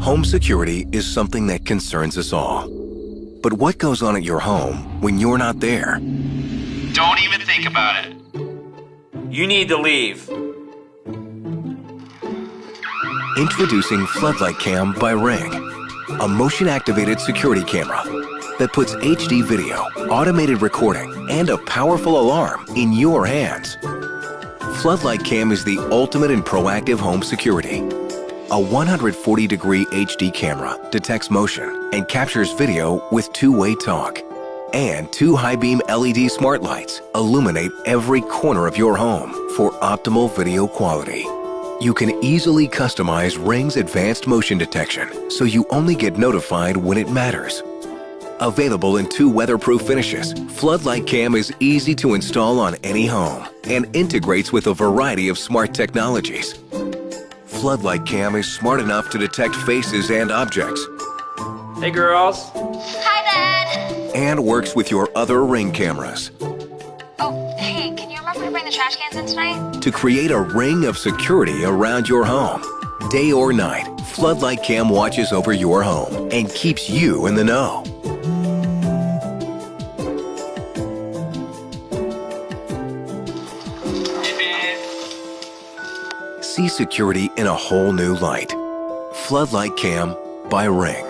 Home security is something that concerns us all. But what goes on at your home when you're not there? Don't even think about it. You need to leave. Introducing Floodlight Cam by Ring, a motion-activated security camera that puts HD video, automated recording, and a powerful alarm in your hands. Floodlight Cam is the ultimate in proactive home security. A 140-degree HD camera detects motion and captures video with two-way talk. And two high-beam LED smart lights illuminate every corner of your home for optimal video quality. You can easily customize Ring's advanced motion detection so you only get notified when it matters. Available in 2 weatherproof finishes, Floodlight Cam is easy to install on any home and integrates with a variety of smart technologies. Floodlight Cam is smart enough to detect faces and objects. Hey, girls. Hi, Dad. And works with your other Ring cameras Oh, hey, can you remember to bring the trash cans in tonight? to create a ring of security around your home. Day or night, Floodlight Cam watches over your home and keeps you in the know. See security in a whole new light. Floodlight Cam by Ring.